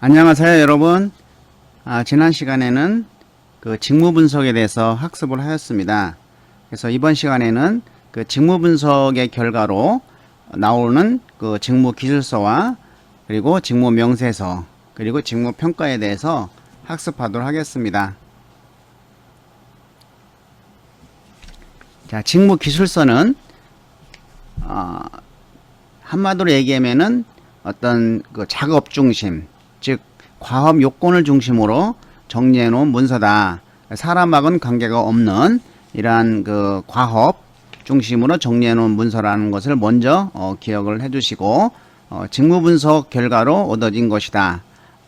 안녕하세요, 여러분. 지난 시간에는 그 직무 분석에 대해서 학습을 하였습니다. 그래서 이번 시간에는 그 직무 분석의 결과로 나오는 그 직무 기술서와 그리고 직무 명세서 그리고 직무 평가에 대해서 학습하도록 하겠습니다. 자, 직무 기술서는 한마디로 얘기하면은 어떤 그 작업 중심, 즉 과업 요건을 중심으로 정리해 놓은 문서다. 사람하고는 관계가 없는 이러한 그 과업 중심으로 정리해 놓은 문서라는 것을 먼저 기억을 해 두시고 직무 분석 결과로 얻어진 것이다.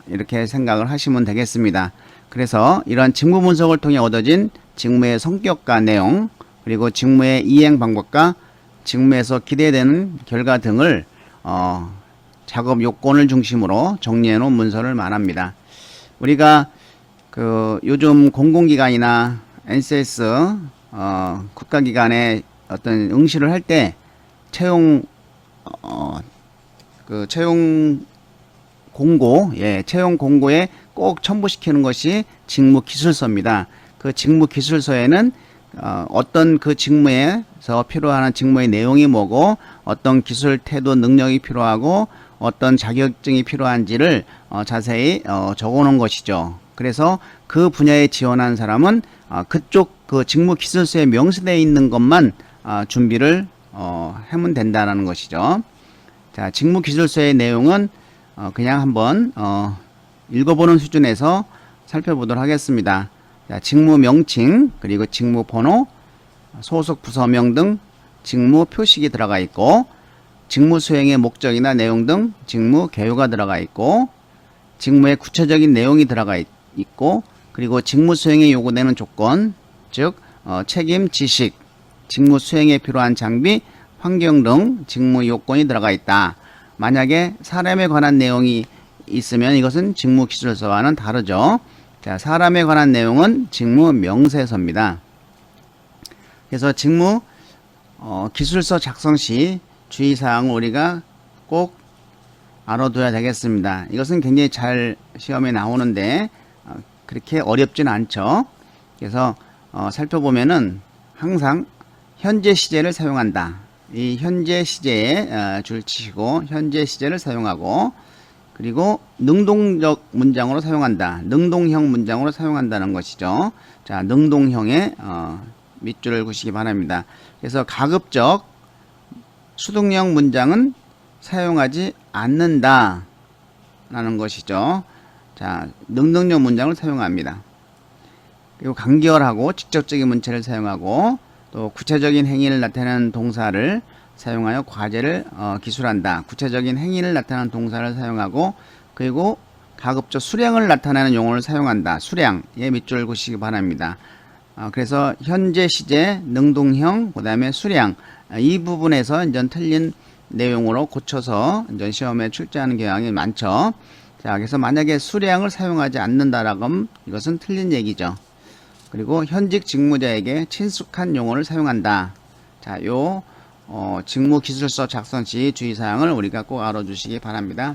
이렇게 생각을 하시면 되겠습니다. 그래서 이러한 직무 분석을 통해 얻어진 직무의 성격과 내용, 그리고 직무의 이행 방법과 직무에서 기대되는 결과 등을 작업 요건을 중심으로 정리해 놓은 문서를 말합니다. 우리가 그 요즘 공공기관이나 NCS 국가기관에 어떤 응시를 할 때 채용 채용 공고에 꼭 첨부시키는 것이 직무 기술서입니다. 그 직무 기술서에는 어떤 그 직무에서 필요한 직무의 내용이 뭐고 어떤 기술, 태도, 능력이 필요하고 어떤 자격증이 필요한지를 자세히 적어놓은 것이죠. 그래서 그 분야에 지원한 사람은 그쪽 그 직무 기술서에 명시되어 있는 것만 준비를 하면 된다는 것이죠. 자, 직무 기술서의 내용은 그냥 한번 읽어보는 수준에서 살펴보도록 하겠습니다. 자, 직무 명칭, 그리고 직무 번호, 소속 부서명 등 직무 표식이 들어가 있고, 직무 수행의 목적이나 내용 등 직무 개요가 들어가 있고, 직무의 구체적인 내용이 들어가 있고, 그리고 직무 수행에 요구되는 조건, 즉 책임, 지식, 직무 수행에 필요한 장비, 환경 등 직무 요건이 들어가 있다. 만약에 사람에 관한 내용이 있으면 이것은 직무 기술서와는 다르죠. 자, 사람에 관한 내용은 직무 명세서입니다. 그래서 직무 기술서 작성 시 주의사항을 우리가 꼭 알아둬야 되겠습니다. 이것은 굉장히 잘 시험에 나오는데 그렇게 어렵진 않죠. 그래서 살펴보면은 항상 현재 시제를 사용한다. 이 현재 시제에 줄 치시고 현재 시제를 사용하고, 그리고 능동적 문장으로 사용한다. 능동형 문장으로 사용한다는 것이죠. 자, 능동형의 밑줄을 그시기 바랍니다. 그래서 가급적 수동형 문장은 사용하지 않는다 라는 것이죠. 자, 능동형 문장을 사용합니다. 그리고 간결하고 직접적인 문체를 사용하고, 또 구체적인 행위를 나타내는 동사를 사용하여 과제를 기술한다. 구체적인 행위를 나타내는 동사를 사용하고, 그리고 가급적 수량을 나타내는 용어를 사용한다. 수량에 밑줄을 그시기 바랍니다. 그래서 현재 시제, 능동형, 그 다음에 수량, 이 부분에서 이제 틀린 내용으로 고쳐서 이제 시험에 출제하는 경향이 많죠. 자, 그래서 만약에 수량을 사용하지 않는다라고 하면 이것은 틀린 얘기죠. 그리고 현직 직무자에게 친숙한 용어를 사용한다. 자, 요 직무 기술서 작성 시 주의사항을 우리가 꼭 알아주시기 바랍니다.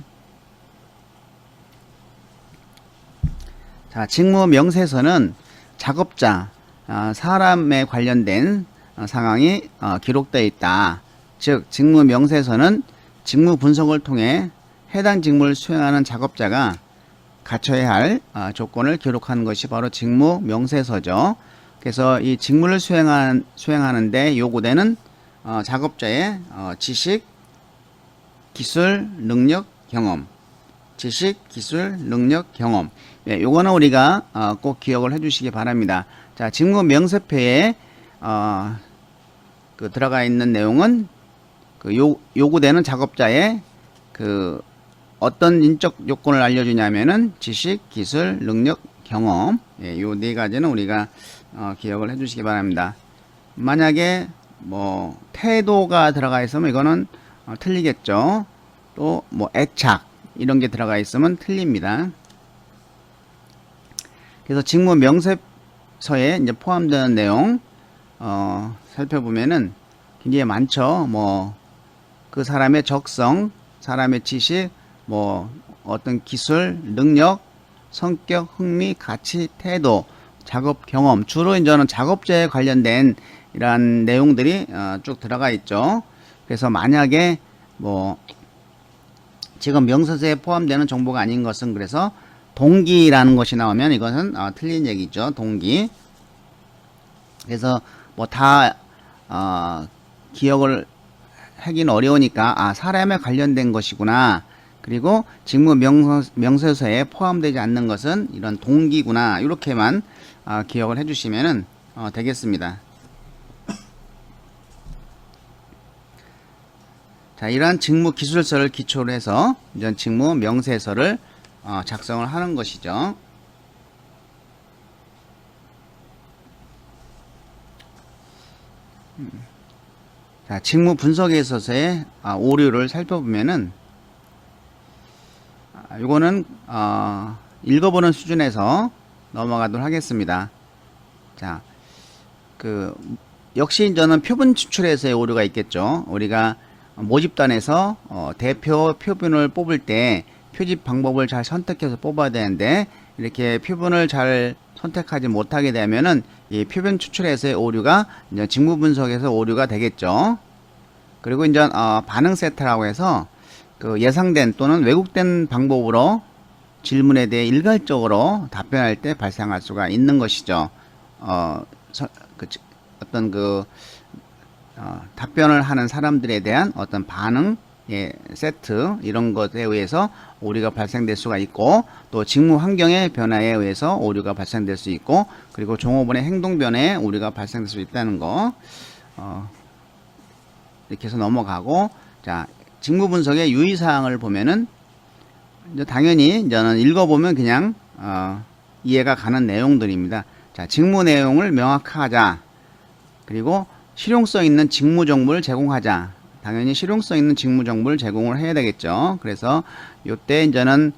자, 직무 명세서는 작업자, 사람에 관련된 상황이 기록되어 있다. 즉, 직무 명세서는 직무 분석을 통해 해당 직무를 수행하는 작업자가 갖춰야 할 조건을 기록하는 것이 바로 직무 명세서죠. 그래서 이 직무를 수행하는데 요구되는 작업자의 지식, 기술, 능력, 경험. 지식, 기술, 능력, 경험. 예, 요거는 우리가 꼭 기억을 해주시기 바랍니다. 자, 직무 명세표에 그 들어가 있는 내용은 그 요구되는 작업자의 그 어떤 인적 요건을 알려주냐면은 지식, 기술, 능력, 경험. 예, 요 네 가지는 우리가 기억을 해주시기 바랍니다. 만약에 뭐 태도가 들어가 있으면 이거는 틀리겠죠. 또 뭐 애착 이런 게 들어가 있으면 틀립니다. 그래서 직무 명세서에 이제 포함되는 내용 살펴보면은 굉장히 많죠. 뭐 그 사람의 적성, 사람의 지식, 뭐 어떤 기술, 능력, 성격, 흥미, 가치, 태도, 작업 경험, 주로 이제는 작업자에 관련된 이러한 내용들이 쭉 들어가 있죠. 그래서 만약에 뭐 지금 명세서에 포함되는 정보가 아닌 것은, 그래서 동기라는 것이 나오면 이것은 틀린 얘기죠. 동기. 그래서 뭐 다 기억을 하긴 어려우니까 사람에 관련된 것이구나, 그리고 직무 명세서에 포함되지 않는 것은 이런 동기구나, 이렇게만 기억을 해주시면 되겠습니다. 자, 이러한 직무 기술서를 기초로 해서 이제 직무 명세서를 작성을 하는 것이죠. 자, 직무 분석에 있어서의 오류를 살펴보면은 이거는 읽어보는 수준에서 넘어가도록 하겠습니다. 자, 역시 저는 표본 추출에서의 오류가 있겠죠. 우리가 모집단에서 대표 표본을 뽑을 때 표집 방법을 잘 선택해서 뽑아야 되는데, 이렇게 표본을 잘 선택하지 못하게 되면은 이 표본 추출에서의 오류가 이제 직무 분석에서 오류가 되겠죠. 그리고 이제 반응 세트라고 해서 예상된 또는 왜곡된 방법으로 질문에 대해 일괄적으로 답변할 때 발생할 수가 있는 것이죠. 답변을 하는 사람들에 대한 어떤 반응 세트, 이런 것에 의해서 오류가 발생될 수가 있고, 또 직무 환경의 변화에 의해서 오류가 발생될 수 있고, 그리고 종업원의 행동 변화에 오류가 발생될 수 있다는 거 이렇게 해서 넘어가고, 자, 직무 분석의 유의사항을 보면은 이제 당연히 저는 읽어보면 그냥 이해가 가는 내용들입니다. 자, 직무 내용을 명확하자, 그리고 실용성 있는 직무 정보를 제공하자. 당연히 실용성 있는 직무 정보를 제공을 해야 되겠죠. 그래서 요때 이제는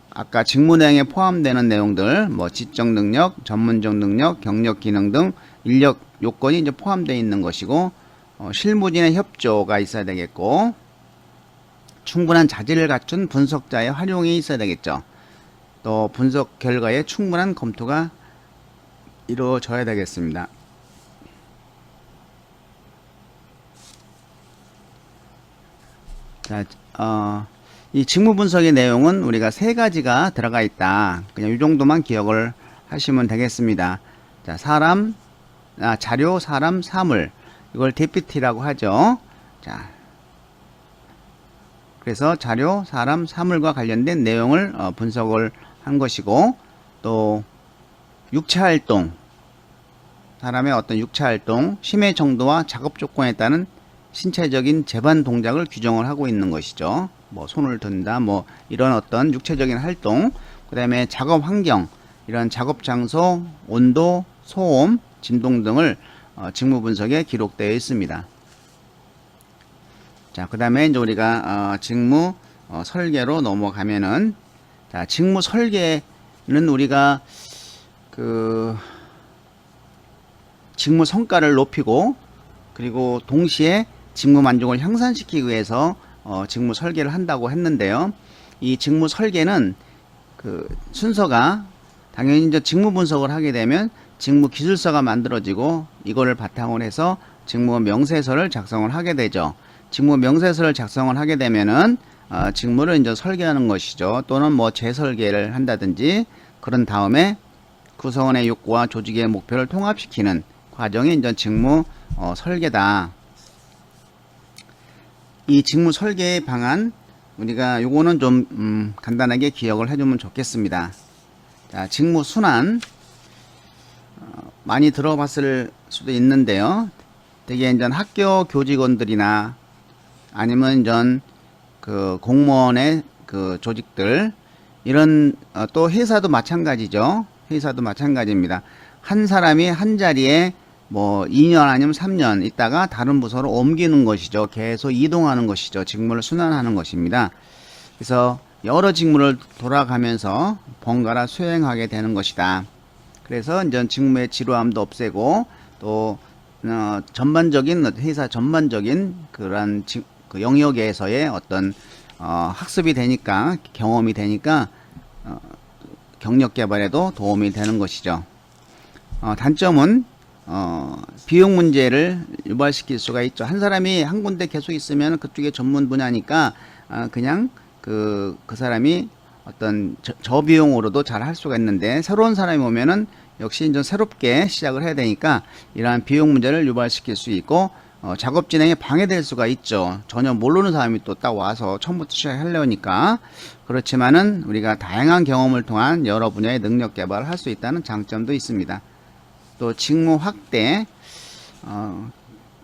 아까 직무 내용에 포함되는 내용들, 뭐 지적 능력, 전문적 능력, 경력 기능 등 인력 요건이 이제 포함되어 있는 것이고, 실무진의 협조가 있어야 되겠고, 충분한 자질을 갖춘 분석자의 활용이 있어야 되겠죠. 또 분석 결과에 충분한 검토가 이루어져야 되겠습니다. 자, 이 직무 분석의 내용은 우리가 세 가지가 들어가 있다. 그냥 이 정도만 기억을 하시면 되겠습니다. 자, 자료, 사람, 사물. 이걸 DPT라고 하죠. 자, 그래서 자료, 사람, 사물과 관련된 내용을 분석을 한 것이고, 또 육체활동, 사람의 어떤 육체활동, 심해 정도와 작업 조건에 따른 신체적인 재반 동작을 규정을 하고 있는 것이죠. 뭐 손을 든다, 뭐 이런 어떤 육체적인 활동, 그 다음에 작업 환경, 이런 작업 장소, 온도, 소음, 진동 등을 직무 분석에 기록되어 있습니다. 자, 그 다음에 이제 우리가 직무 설계로 넘어가면은, 자, 직무 설계는 우리가 직무 성과를 높이고, 그리고 동시에 직무 만족을 향상시키기 위해서 직무 설계를 한다고 했는데요. 이 직무 설계는 순서가 당연히 이제 직무 분석을 하게 되면 직무 기술서가 만들어지고, 이거를 바탕으로 해서 직무 명세서를 작성을 하게 되죠. 직무 명세서를 작성을 하게 되면은 직무를 이제 설계하는 것이죠. 또는 뭐 재설계를 한다든지, 그런 다음에 구성원의 욕구와 조직의 목표를 통합시키는 과정이 이제 직무 설계다. 이 직무 설계의 방안, 우리가 요거는 좀 간단하게 기억을 해주면 좋겠습니다. 자, 직무 순환 많이 들어봤을 수도 있는데요. 되게 이제 학교 교직원들이나 아니면 전 공무원의 조직들, 이런 또 회사도 마찬가지죠. 회사도 마찬가지입니다. 한 사람이 한 자리에 뭐 2년 아니면 3년 있다가 다른 부서로 옮기는 것이죠. 계속 이동하는 것이죠. 직무를 순환하는 것입니다. 그래서 여러 직무를 돌아가면서 번갈아 수행하게 되는 것이다. 그래서 이제 직무의 지루함도 없애고, 또 전반적인 회사 전반적인 그런 영역에서의 어떤 학습이 되니까, 경험이 되니까 경력 개발에도 도움이 되는 것이죠. 단점은 비용 문제를 유발시킬 수가 있죠. 한 사람이 한 군데 계속 있으면 그쪽에 전문 분야니까 그냥 그 사람이 어떤 저비용으로도 잘 할 수가 있는데, 새로운 사람이 오면은 역시 이제 새롭게 시작을 해야 되니까 이러한 비용 문제를 유발시킬 수 있고, 작업 진행에 방해될 수가 있죠. 전혀 모르는 사람이 또 딱 와서 처음부터 시작하려니까. 그렇지만은 우리가 다양한 경험을 통한 여러 분야의 능력 개발을 할 수 있다는 장점도 있습니다. 또 직무 확대,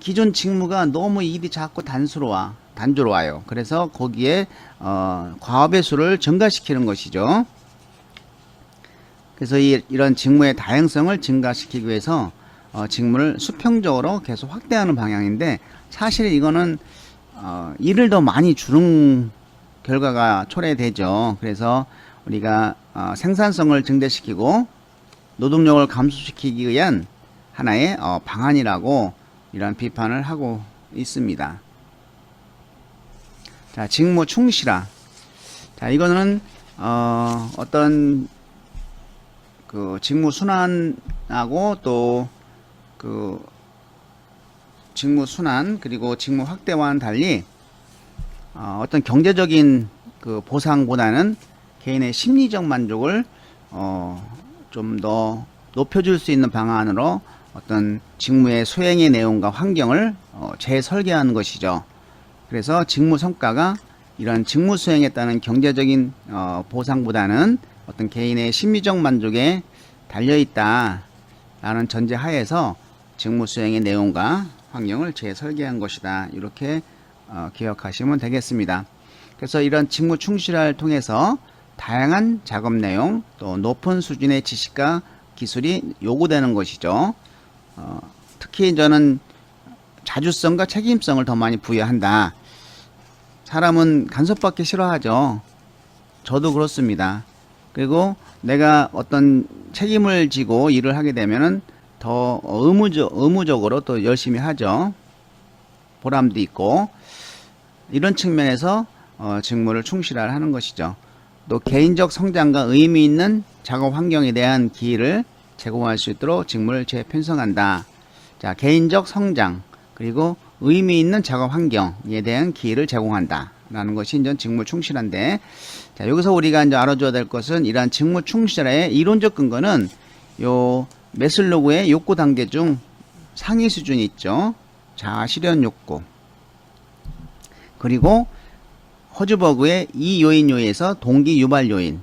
기존 직무가 너무 일이 자꾸 단조로워요. 그래서 거기에 과업의 수를 증가시키는 것이죠. 그래서 이런 직무의 다양성을 증가시키기 위해서 직무를 수평적으로 계속 확대하는 방향인데, 사실 이거는 일을 더 많이 주는 결과가 초래되죠. 그래서 우리가 생산성을 증대시키고 노동력을 감소시키기 위한 하나의 방안이라고 이런 비판을 하고 있습니다. 자, 직무 충실화. 자, 이거는 어떤 그 직무 순환하고 또 그 직무 순환 그리고 직무 확대와는 달리 어떤 경제적인 그 보상보다는 개인의 심리적 만족을 좀 더 높여줄 수 있는 방안으로 어떤 직무의 수행의 내용과 환경을 재설계하는 것이죠. 그래서 직무 성과가 이런 직무 수행에 따른 경제적인 보상보다는 어떤 개인의 심리적 만족에 달려있다 라는 전제 하에서 직무 수행의 내용과 환경을 재설계한 것이다, 이렇게 기억하시면 되겠습니다. 그래서 이런 직무 충실화를 통해서 다양한 작업 내용, 또 높은 수준의 지식과 기술이 요구되는 것이죠. 특히 저는 자주성과 책임성을 더 많이 부여한다. 사람은 간섭받기 싫어하죠. 저도 그렇습니다. 그리고 내가 어떤 책임을 지고 일을 하게 되면은 더 의무적으로 또 열심히 하죠. 보람도 있고, 이런 측면에서 직무를 충실하는 것이죠. 또 개인적 성장과 의미 있는 작업 환경에 대한 기회를 제공할 수 있도록 직무를 재편성한다. 자, 개인적 성장 그리고 의미 있는 작업 환경에 대한 기회를 제공한다 라는 것이 이제 직무 충실한데, 자, 여기서 우리가 이제 알아줘야 될 것은 이러한 직무 충실의 이론적 근거는 요 매슬로우의 욕구 단계 중 상위 수준이 있죠. 자아 실현 욕구, 그리고 허즈버그의 이 요인 요에서 동기 유발 요인,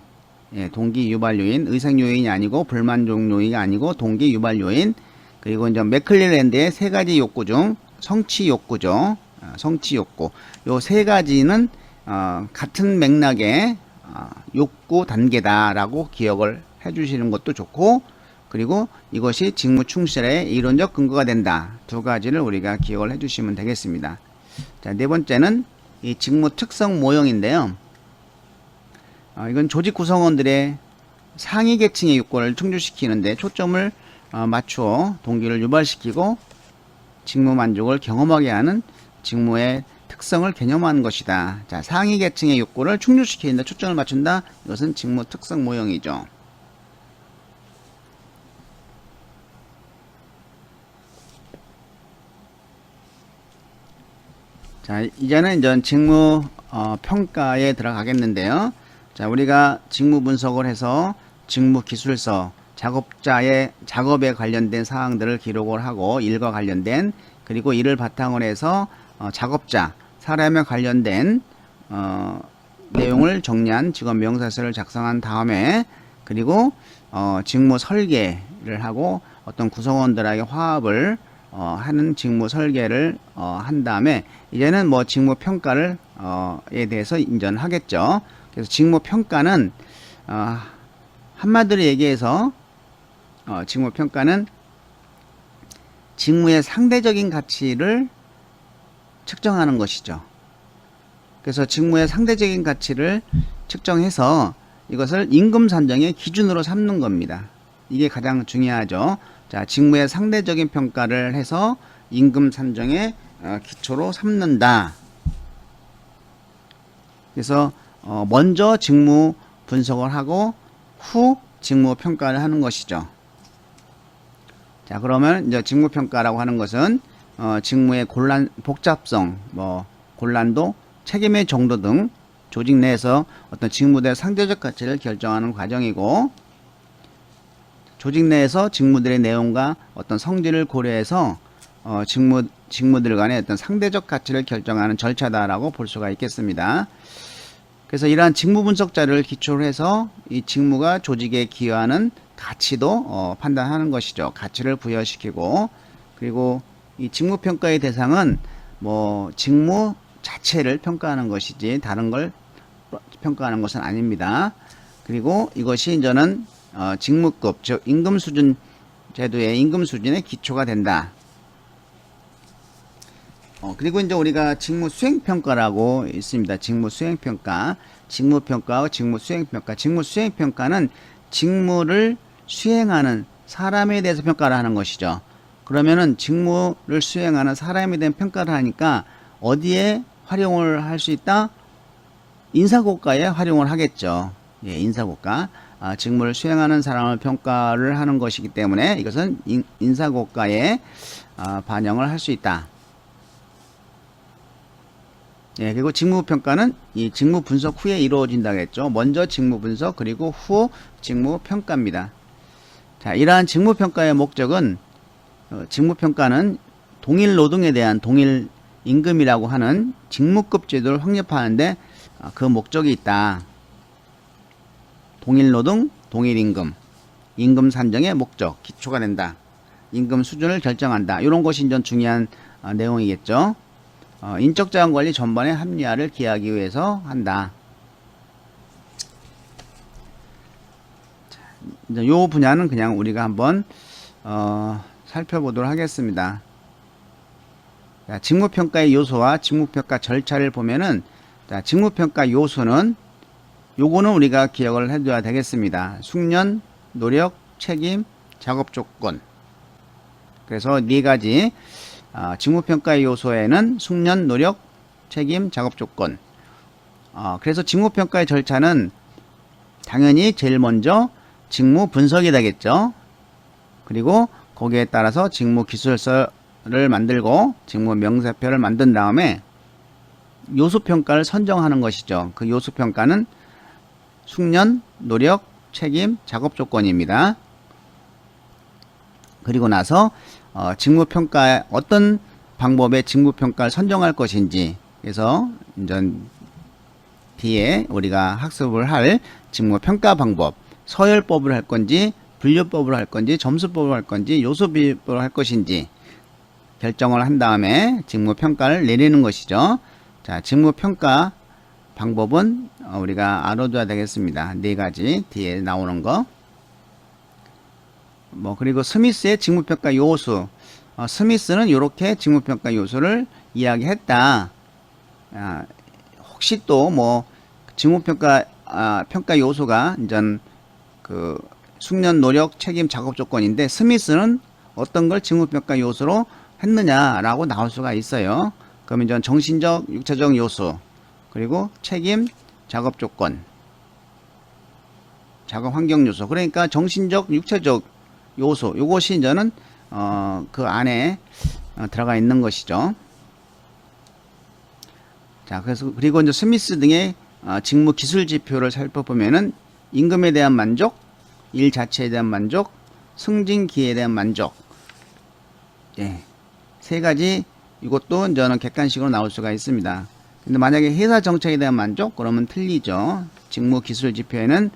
동기 유발 요인, 의생 요인이 아니고 불만족 요인이 아니고 동기 유발 요인, 그리고 이제 맥클리랜드의 세 가지 욕구 중 성취 욕구죠. 성취 욕구. 요 세 가지는 같은 맥락의 욕구 단계다라고 기억을 해주시는 것도 좋고, 그리고 이것이 직무 충실의 이론적 근거가 된다. 두 가지를 우리가 기억을 해주시면 되겠습니다. 자, 네 번째는 이 직무 특성 모형인데요. 이건 조직 구성원들의 상위 계층의 욕구를 충족시키는데 초점을 맞추어 동기를 유발시키고 직무 만족을 경험하게 하는 직무의 특성을 개념하는 것이다. 자, 상위 계층의 욕구를 충족시키는데 초점을 맞춘다. 이것은 직무 특성 모형이죠. 자, 이제는 직무 평가에 들어가겠는데요. 자, 우리가 직무 분석을 해서 직무 기술서, 작업자의 작업에 관련된 사항들을 기록을 하고 일과 관련된, 그리고 이를 바탕으로 해서 작업자, 사람에 관련된 내용을 정리한 직업 명사서를 작성한 다음에, 그리고 직무 설계를 하고 어떤 구성원들에게 화합을 하는 직무 설계를 한 다음에 이제는 뭐 직무 평가를 에 대해서 인정하겠죠. 그래서 직무 평가는 한마디로 얘기해서 직무 평가는 직무의 상대적인 가치를 측정하는 것이죠. 그래서 직무의 상대적인 가치를 측정해서 이것을 임금 산정의 기준으로 삼는 겁니다. 이게 가장 중요하죠. 자, 직무의 상대적인 평가를 해서 임금 산정의 기초로 삼는다. 그래서 먼저 직무 분석을 하고 후 직무 평가를 하는 것이죠. 자, 그러면 이제 직무 평가라고 하는 것은 직무의 복잡성, 곤란도, 책임의 정도 등 조직 내에서 어떤 직무들의 상대적 가치를 결정하는 과정이고, 조직 내에서 직무들의 내용과 어떤 성질을 고려해서 직무들 간의 어떤 상대적 가치를 결정하는 절차다라고 볼 수가 있겠습니다. 그래서 이러한 직무 분석 자료를 기초로 해서 이 직무가 조직에 기여하는 가치도 판단하는 것이죠. 가치를 부여시키고, 그리고 이 직무 평가의 대상은 직무 자체를 평가하는 것이지 다른 걸 평가하는 것은 아닙니다. 그리고 이것이 이제는 직무급, 즉 임금 수준 제도의 임금 수준의 기초가 된다. 그리고 이제 우리가 직무 수행 평가라고 있습니다. 직무 수행 평가, 직무 평가와 직무 수행 평가. 직무 수행 평가는 직무를 수행하는 사람에 대해서 평가를 하는 것이죠. 그러면은 직무를 수행하는 사람에 대한 평가를 하니까 어디에 활용을 할 수 있다? 인사고과에 활용을 하겠죠. 예, 인사고과. 직무를 수행하는 사람을 평가를 하는 것이기 때문에 이것은 인사고과에 반영을 할 수 있다. 예, 그리고 직무평가는 이 직무 분석 후에 이루어진다고 했죠. 먼저 직무 분석, 그리고 후 직무 평가입니다. 자, 이러한 직무 평가의 목적은 직무 평가는 동일 노동에 대한 동일 임금이라고 하는 직무급 제도를 확립하는데 그 목적이 있다. 동일 노동, 동일 임금, 임금 산정의 목적, 기초가 된다. 임금 수준을 결정한다. 이런 것이 이제 중요한 내용이겠죠. 인적 자원 관리 전반의 합리화를 기하기 위해서 한다. 이제 요 분야는 그냥 우리가 한번 살펴보도록 하겠습니다. 자, 직무평가의 요소와 직무평가 절차를 보면은, 자, 직무평가 요소는 요거는 우리가 기억을 해둬야 되겠습니다. 숙련, 노력, 책임, 작업 조건. 그래서 네 가지 직무평가의 요소에는 숙련, 노력, 책임, 작업 조건. 그래서 직무평가의 절차는 당연히 제일 먼저 직무 분석이 되겠죠. 그리고 거기에 따라서 직무 기술서를 만들고 직무 명세표를 만든 다음에 요소평가를 선정하는 것이죠. 그 요소평가는 숙련, 노력, 책임, 작업 조건입니다. 그리고 나서 직무평가 어떤 방법의 직무평가를 선정할 것인지, 그래서 이제 뒤에 우리가 학습을 할 직무평가 방법, 서열법을 할 건지 분류법을 할 건지 점수법을 할 건지 요소비법을 할 것인지 결정을 한 다음에 직무평가를 내리는 것이죠. 자, 직무평가 방법은 우리가 알아둬야 되겠습니다. 네 가지 뒤에 나오는 거. 그리고 스미스의 직무평가 요소. 스미스는 이렇게 직무평가 요소를 이야기했다. 혹시 또 직무평가 평가 요소가 이제 그 숙련, 노력, 책임, 작업 조건인데 스미스는 어떤 걸 직무평가 요소로 했느냐라고 나올 수가 있어요. 그러면 이제 정신적, 육체적 요소, 그리고 책임, 작업 조건, 작업 환경 요소. 그러니까 정신적, 육체적 요소, 요것이 이제는 그 안에 들어가 있는 것이죠. 자, 그리고 이제 스미스 등의 직무 기술 지표를 살펴보면은 임금에 대한 만족, 일 자체에 대한 만족, 승진 기회에 대한 만족. 예. 세 가지, 이것도 이제는 객관식으로 나올 수가 있습니다. 근데 만약에 회사 정책에 대한 만족, 그러면 틀리죠. 직무 기술 지표에는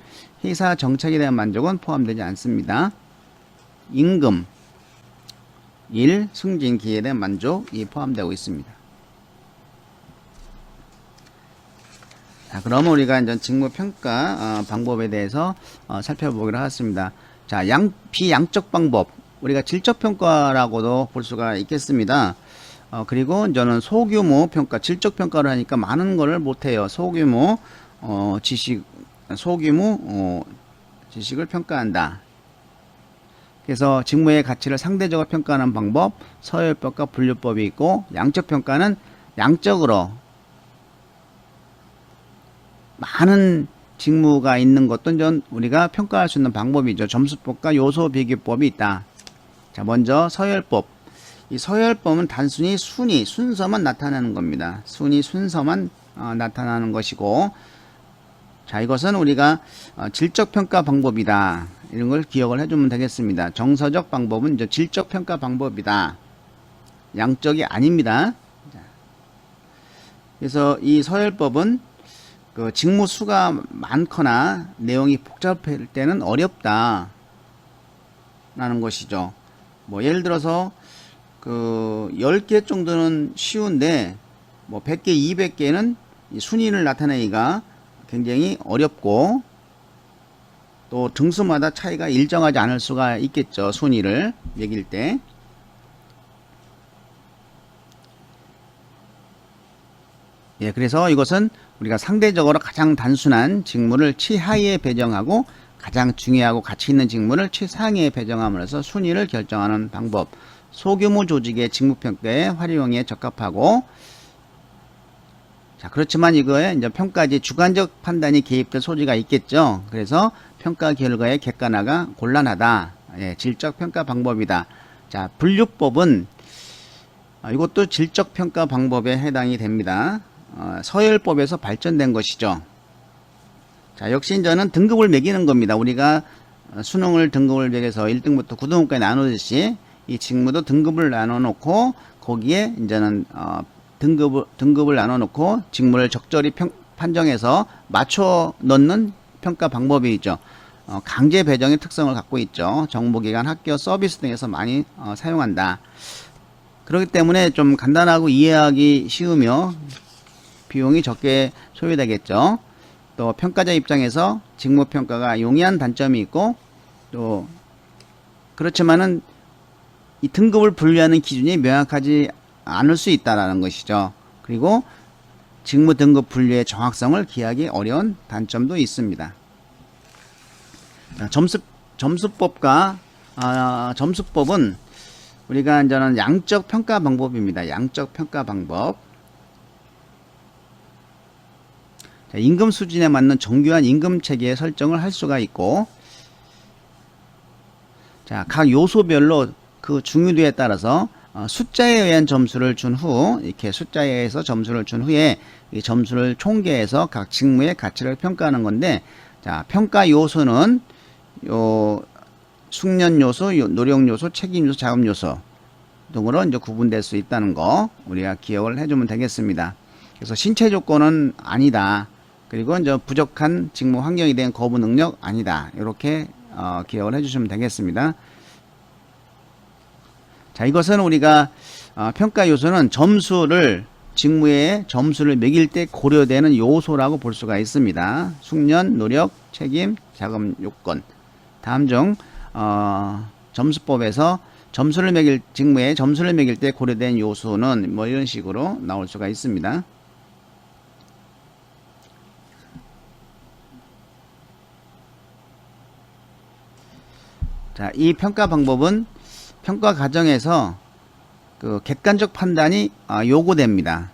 회사 정책에 대한 만족은 포함되지 않습니다. 임금, 일, 승진 기회에 대한 만족이 포함되고 있습니다. 자, 그러면 우리가 이제 직무평가 방법에 대해서 살펴보기로 하겠습니다. 자, 비양적 방법, 우리가 질적평가라고도 볼 수가 있겠습니다. 그리고 저는 소규모 평가, 질적평가를 하니까 많은 거를 못해요. 소규모 지식을 평가한다. 그래서 직무의 가치를 상대적으로 평가하는 방법, 서열법과 분류법이 있고, 양적평가는 양적으로 많은 직무가 있는 것도 좀 우리가 평가할 수 있는 방법이죠. 점수법과 요소 비교법이 있다. 자, 먼저 서열법. 이 서열법은 단순히 순서만 나타내는 겁니다. 순서만 나타나는 것이고, 자, 이것은 우리가 질적 평가 방법이다. 이런 걸 기억을 해주면 되겠습니다. 정서적 방법은 이제 질적 평가 방법이다. 양적이 아닙니다. 그래서 이 서열법은 그 직무 수가 많거나 내용이 복잡할 때는 어렵다 라는 것이죠. 뭐 예를 들어서 그 10개 정도는 쉬운데 뭐 100개, 200개는 순위를 나타내기가 굉장히 어렵고, 또 등수마다 차이가 일정하지 않을 수가 있겠죠. 순위를 매길 때. 예, 그래서 이것은 우리가 상대적으로 가장 단순한 직무를 최하위에 배정하고 가장 중요하고 가치 있는 직무를 최상위에 배정함으로써 순위를 결정하는 방법. 소규모 조직의 직무평가에 활용에 적합하고, 자, 그렇지만 이거에 이제 평가지 주관적 판단이 개입될 소지가 있겠죠. 그래서 평가 결과의 객관화가 곤란하다. 예, 질적 평가 방법이다. 자, 분류법은 이것도 질적 평가 방법에 해당이 됩니다. 서열법에서 발전된 것이죠. 자, 역시 이제는 등급을 매기는 겁니다. 우리가 수능을 등급을 매겨서 1등부터 9등급까지 나누듯이 이 직무도 등급을 나눠 놓고 거기에 이제는 등급을 나눠 놓고 직무를 적절히 판정해서 맞춰 넣는 평가 방법이 있죠. 강제 배정의 특성을 갖고 있죠. 정보기관, 학교, 서비스 등에서 많이 사용한다. 그렇기 때문에 좀 간단하고 이해하기 쉬우며 비용이 적게 소요되겠죠. 또 평가자 입장에서 직무평가가 용이한 단점이 있고, 또 그렇지만은 이 등급을 분류하는 기준이 명확하지 않을 수 있다라는 것이죠. 그리고 직무 등급 분류의 정확성을 기하기 어려운 단점도 있습니다. 자, 점수법과 점수법은 우리가 이제는 양적 평가 방법입니다. 양적 평가 방법. 자, 임금 수준에 맞는 정교한 임금 체계의 설정을 할 수가 있고, 자, 각 요소별로 그 중요도에 따라서 숫자에 의한 점수를 준 후, 이렇게 숫자에 의해서 점수를 준 후에 이 점수를 총계해서 각 직무의 가치를 평가하는 건데, 자, 평가 요소는 요 숙련 요소, 노력 요소, 책임 요소, 자금 요소 등으로 이제 구분될 수 있다는 거 우리가 기억을 해주면 되겠습니다. 그래서 신체 조건은 아니다. 그리고 이제 부족한 직무 환경에 대한 거부 능력 아니다. 이렇게 기억을 해주시면 되겠습니다. 자, 이것은 우리가 평가 요소는 직무의 점수를 매길 때 고려되는 요소라고 볼 수가 있습니다. 숙련, 노력, 책임, 자금 요건. 다음 중 점수법에서 직무에 점수를 매길 때 고려된 요소는 뭐 이런 식으로 나올 수가 있습니다. 자, 이 평가 방법은 평가 과정에서 그 객관적 판단이 요구됩니다.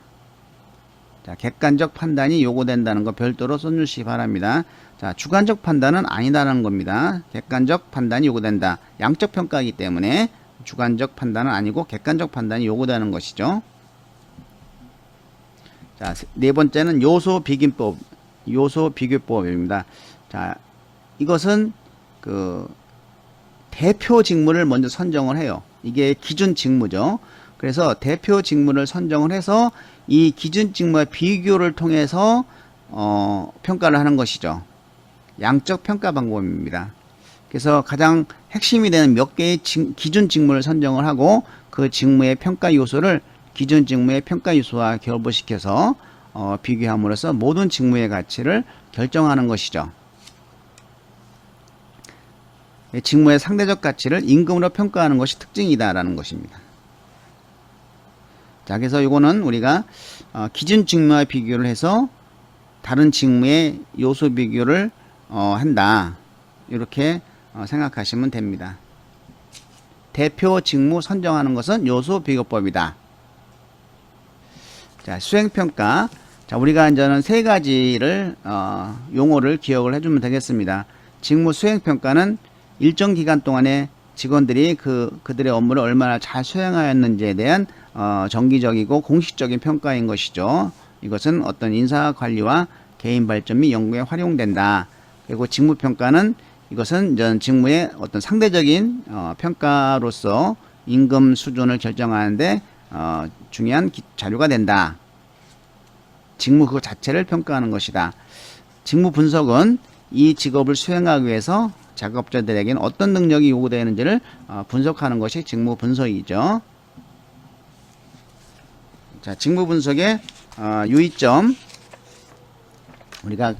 자, 객관적 판단이 요구된다는 거 별도로 써주시기 바랍니다. 자, 주관적 판단은 아니다라는 겁니다. 객관적 판단이 요구된다. 양적 평가이기 때문에 주관적 판단은 아니고 객관적 판단이 요구되는 것이죠. 자, 네 번째는 요소 비교법입니다. 자, 이것은 그 대표 직무를 먼저 선정을 해요. 이게 기준 직무죠. 그래서 대표 직무를 선정을 해서 이 기준 직무와 비교를 통해서 평가를 하는 것이죠. 양적 평가 방법입니다. 그래서 가장 핵심이 되는 몇 개의 기준 직무를 선정을 하고 그 직무의 평가 요소를 기준 직무의 평가 요소와 결부시켜서 비교함으로써 모든 직무의 가치를 결정하는 것이죠. 직무의 상대적 가치를 임금으로 평가하는 것이 특징이다라는 것입니다. 자, 그래서 이거는 우리가 기준 직무와 비교를 해서 다른 직무의 요소 비교를 한다. 이렇게 생각하시면 됩니다. 대표 직무 선정하는 것은 요소 비교법이다. 자, 수행평가. 자, 우리가 이제는 세 가지를 용어를 기억을 해주면 되겠습니다. 직무 수행 평가는 일정 기간 동안에 직원들이 그들의 업무를 얼마나 잘 수행하였는지에 대한 정기적이고 공식적인 평가인 것이죠. 이것은 어떤 인사 관리와 개인 발전 및 연구에 활용된다. 그리고 직무 평가는 이것은 전 직무의 어떤 상대적인 평가로서 임금 수준을 결정하는데 중요한 자료가 된다. 직무 그 자체를 평가하는 것이다. 직무 분석은 이 직업을 수행하기 위해서 작업자들에게는 어떤 능력이 요구되는지를 분석하는 것이 직무 분석이죠. 자, 직무 분석의 유의점, 우리가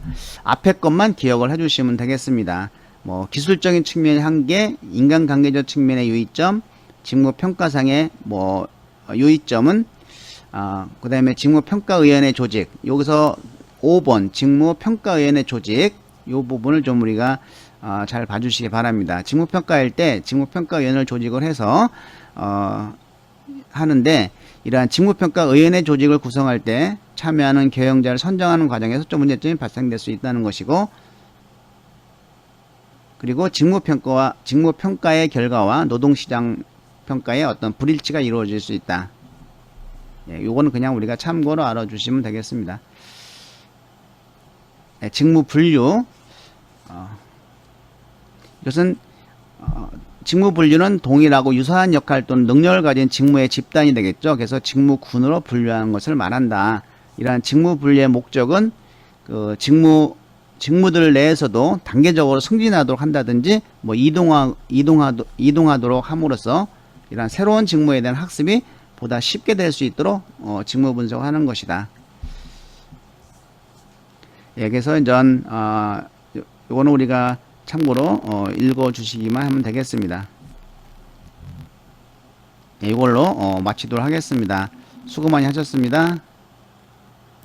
앞에 것만 기억을 해주시면 되겠습니다. 뭐 기술적인 측면의 한계, 인간관계적 측면의 유의점, 직무 평가상의 뭐 유의점은 그 다음에 직무평가위원회 조직, 여기서 5번 직무평가위원회 조직, 이 부분을 좀 우리가 잘 봐주시기 바랍니다. 직무평가할 때 직무평가위원회를 조직을 해서 하는데, 이러한 직무평가위원회 조직을 구성할 때 참여하는 경영자를 선정하는 과정에서 좀 문제점이 발생될 수 있다는 것이고, 그리고 직무평가의 결과와 노동시장 평가에 어떤 불일치가 이루어질 수 있다. 예, 요거는 그냥 우리가 참고로 알아주시면 되겠습니다. 예, 직무 분류. 이것은 직무 분류는 동일하고 유사한 역할 또는 능력을 가진 직무의 집단이 되겠죠. 그래서 직무군으로 분류하는 것을 말한다. 이러한 직무 분류의 목적은 그 직무들 내에서도 단계적으로 승진하도록 한다든지 뭐 이동하도록 함으로써 이러한 새로운 직무에 대한 학습이 보다 쉽게 될 수 있도록 직무 분석하는 것이다. 예, 그래서 이전 요거는 우리가 참고로 읽어 주시기만 하면 되겠습니다. 예, 이걸로 마치도록 하겠습니다. 수고 많이 하셨습니다.